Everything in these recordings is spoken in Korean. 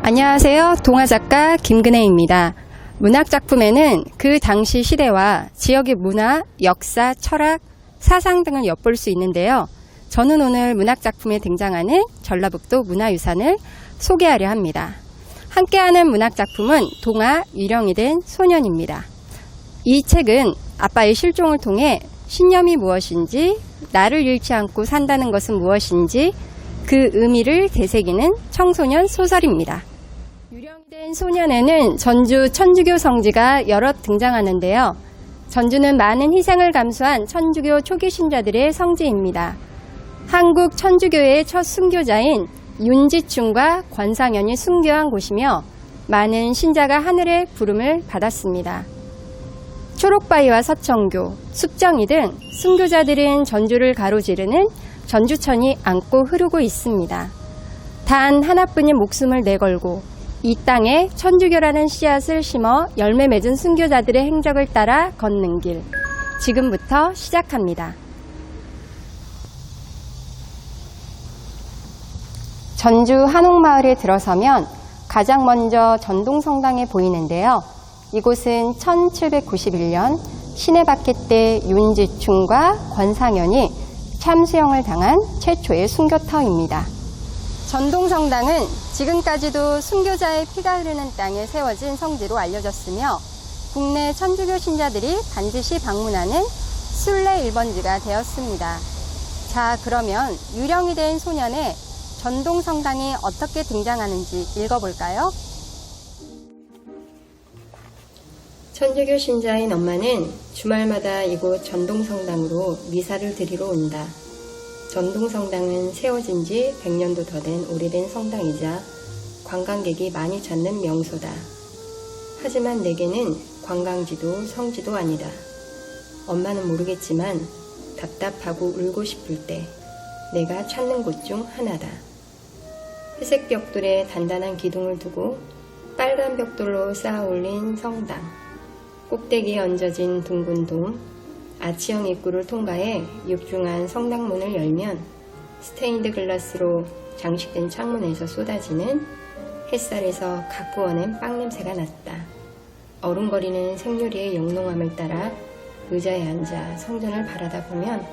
안녕하세요. 동화작가 김근혜입니다. 문학작품에는 그 당시 시대와 지역의 문화, 역사, 철학, 사상 등을 엿볼 수 있는데요. 저는 오늘 문학작품에 등장하는 전라북도 문화유산을 소개하려 합니다. 함께하는 문학작품은 동화 유령이 된 소년입니다. 이 책은 아빠의 실종을 통해 신념이 무엇인지, 나를 잃지 않고 산다는 것은 무엇인지 그 의미를 되새기는 청소년 소설입니다. 유령이 된 소년에는 전주 천주교 성지가 여럿 등장하는데요. 전주는 많은 희생을 감수한 천주교 초기 신자들의 성지입니다. 한국 천주교의 첫 순교자인 윤지충과 권상현이 순교한 곳이며 많은 신자가 하늘의 부름을 받았습니다. 초록바위와 서천교, 숲정이 등 순교자들은 전주를 가로지르는 전주천이 안고 흐르고 있습니다. 단 하나뿐인 목숨을 내걸고 이 땅에 천주교라는 씨앗을 심어 열매 맺은 순교자들의 행적을 따라 걷는 길, 지금부터 시작합니다. 전주 한옥마을에 들어서면 가장 먼저 전동성당이 보이는데요. 이곳은 1791년 시내바퀴 때 윤지충과 권상현이 참수형을 당한 최초의 순교터입니다. 전동성당은 지금까지도 순교자의 피가 흐르는 땅에 세워진 성지로 알려졌으며 국내 천주교 신자들이 반드시 방문하는 순례 1번지가 되었습니다. 자, 그러면 유령이 된 소년의 전동성당이 어떻게 등장하는지 읽어볼까요? 천주교 신자인 엄마는 주말마다 이곳 전동성당으로 미사를 드리러 온다. 전동성당은 세워진 지 100년도 더 된 오래된 성당이자 관광객이 많이 찾는 명소다. 하지만 내게는 관광지도 성지도 아니다. 엄마는 모르겠지만 답답하고 울고 싶을 때 내가 찾는 곳 중 하나다. 회색 벽돌에 단단한 기둥을 두고 빨간 벽돌로 쌓아 올린 성당. 꼭대기에 얹어진 둥근 돔, 아치형 입구를 통과해 육중한 성당문을 열면 스테인드 글라스로 장식된 창문에서 쏟아지는 햇살에서 가꾸어낸 빵 냄새가 났다. 어른거리는 생유리의 영롱함을 따라 의자에 앉아 성전을 바라다 보면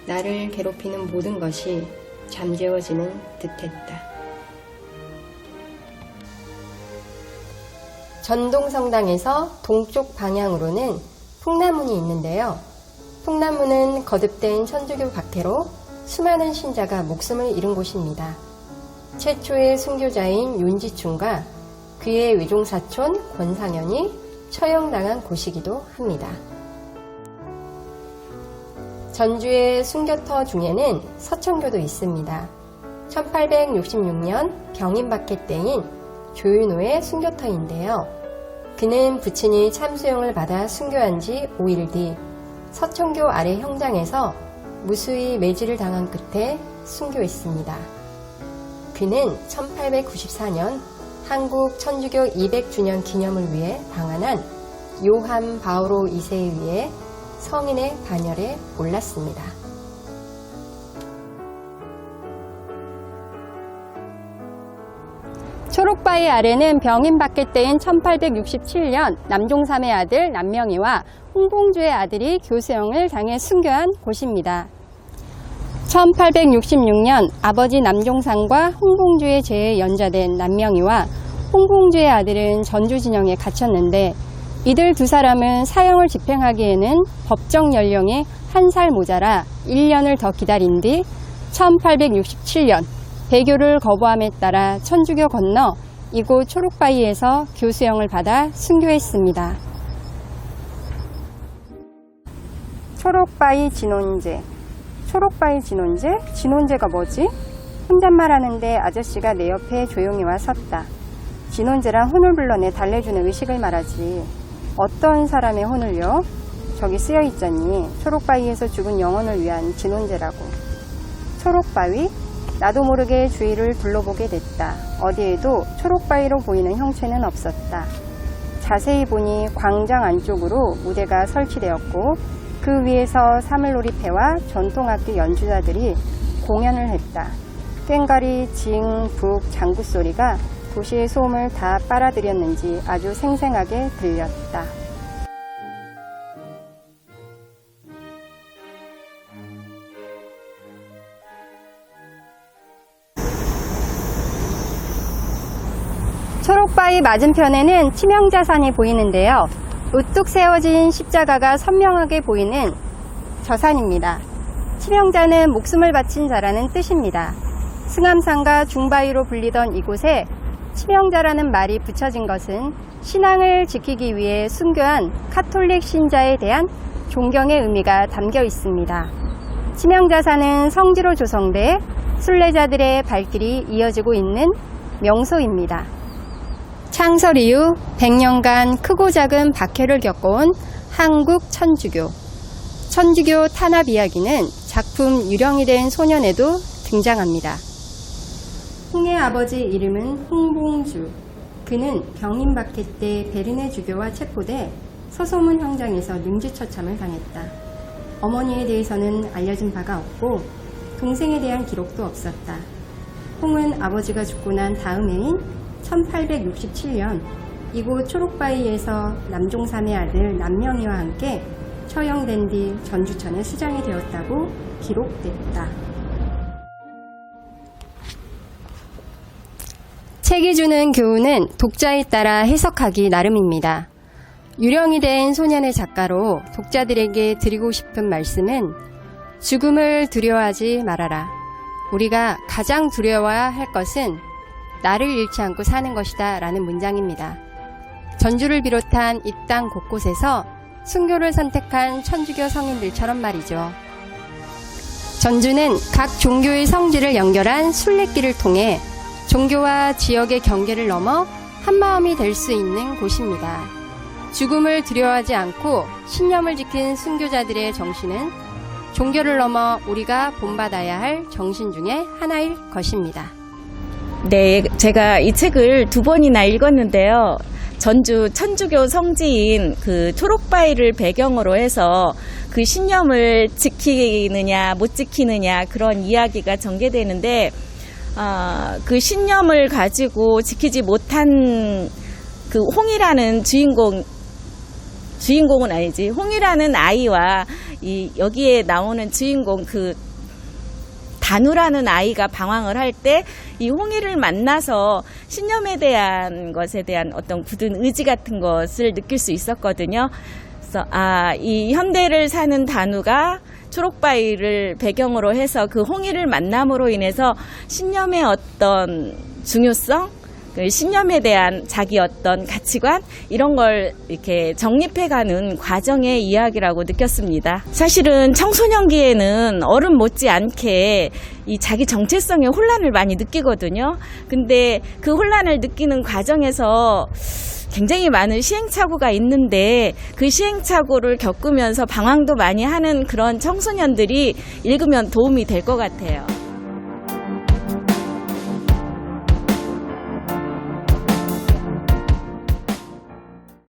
나를 괴롭히는 모든 것이 잠재워지는 듯했다. 전동성당에서 동쪽 방향으로는 풍남문이 있는데요. 풍남문은 거듭된 천주교 박해로 수많은 신자가 목숨을 잃은 곳입니다. 최초의 순교자인 윤지충과 그의 외종사촌 권상현이 처형당한 곳이기도 합니다. 전주의 순교터 중에는 서천교도 있습니다. 1866년 병인박해 때인 조윤호의 순교터인데요. 그는 부친이 참수형을 받아 순교한 지 5일 뒤 서천교 아래 형장에서 무수히 매질을 당한 끝에 순교했습니다. 그는 1894년 한국 천주교 200주년 기념을 위해 방한한 요한 바오로 2세에 의해 성인의 반열에 올랐습니다. 초록바위 아래는 병인박해 때인 1867년 남종삼의 아들 남명희와 홍봉주의 아들이 교수형을 당해 순교한 곳입니다. 1866년 아버지 남종삼과 홍봉주의 죄에 연좌된 남명희와 홍봉주의 아들은 전주진영에 갇혔는데 이들 두 사람은 사형을 집행하기에는 법정 연령이 1살 모자라 1년을 더 기다린 뒤 1867년 배교를 거부함에 따라 천주교 건너 이곳 초록바위에서 교수형을 받아 순교했습니다. 초록바위 진혼제. 초록바위 진혼제? 진혼제가 뭐지? 혼잣말 하는데 아저씨가 내 옆에 조용히 와 섰다. 진혼제란 혼을 불러내 달래주는 의식을 말하지. 어떤 사람의 혼을요? 저기 쓰여 있잖니. 초록바위에서 죽은 영혼을 위한 진혼제라고. 초록바위? 나도 모르게 주위를 둘러보게 됐다. 어디에도 초록바위로 보이는 형체는 없었다. 자세히 보니 광장 안쪽으로 무대가 설치되었고 그 위에서 사물놀이패와 전통악기 연주자들이 공연을 했다. 꽹과리, 징, 북, 장구 소리가 도시의 소음을 다 빨아들였는지 아주 생생하게 들렸다. 초록바위 맞은편에는 치명자산이 보이는데요. 우뚝 세워진 십자가가 선명하게 보이는 저 산입니다. 치명자는 목숨을 바친 자라는 뜻입니다. 승암산과 중바위로 불리던 이곳에 치명자라는 말이 붙여진 것은 신앙을 지키기 위해 순교한 카톨릭 신자에 대한 존경의 의미가 담겨 있습니다. 치명자산은 성지로 조성돼 순례자들의 발길이 이어지고 있는 명소입니다. 창설 이후 100년간 크고 작은 박해를 겪어온 한국 천주교. 천주교 탄압 이야기는 작품 유령이 된 소년에도 등장합니다. 홍의 아버지 이름은 홍봉주. 그는 병임 박해 때 베르네 주교와 체포돼 서소문 형장에서 능지처참을 당했다. 어머니에 대해서는 알려진 바가 없고 동생에 대한 기록도 없었다. 홍은 아버지가 죽고 난 다음 해인 1867년 이곳 초록바위에서 남종삼의 아들 남명희와 함께 처형된 뒤 전주천에 수장이 되었다고 기록됐다. 책이 주는 교훈은 독자에 따라 해석하기 나름입니다. 유령이 된 소년의 작가로 독자들에게 드리고 싶은 말씀은 죽음을 두려워하지 말아라. 우리가 가장 두려워해야 할 것은 나를 잃지 않고 사는 것이다 라는 문장입니다. 전주를 비롯한 이 땅 곳곳에서 순교를 선택한 천주교 성인들처럼 말이죠. 전주는 각 종교의 성지를 연결한 순례길을 통해 종교와 지역의 경계를 넘어 한마음이 될 수 있는 곳입니다. 죽음을 두려워하지 않고 신념을 지킨 순교자들의 정신은 종교를 넘어 우리가 본받아야 할 정신 중에 하나일 것입니다. 네, 제가 이 책을 2번이나 읽었는데요. 전주 천주교 성지인 그 초록바위를 배경으로 해서 그 신념을 지키느냐 못 지키느냐 그런 이야기가 전개되는데 그 신념을 가지고 지키지 못한 그 홍이라는 주인공은 아니지. 홍이라는 아이와 여기에 나오는 주인공 그 단우라는 아이가 방황을 할 때 이 홍이를 만나서 신념에 대한 것에 대한 어떤 굳은 의지 같은 것을 느낄 수 있었거든요. 그래서 이 현대를 사는 단우가 초록바위를 배경으로 해서 그 홍이를 만남으로 인해서 신념의 어떤 중요성, 그 신념에 대한 자기 어떤 가치관 이런 걸 이렇게 정립해가는 과정의 이야기라고 느꼈습니다. 사실은 청소년기에는 어른 못지않게 이 자기 정체성의 혼란을 많이 느끼거든요. 근데 그 혼란을 느끼는 과정에서 굉장히 많은 시행착오가 있는데 그 시행착오를 겪으면서 방황도 많이 하는 그런 청소년들이 읽으면 도움이 될 것 같아요.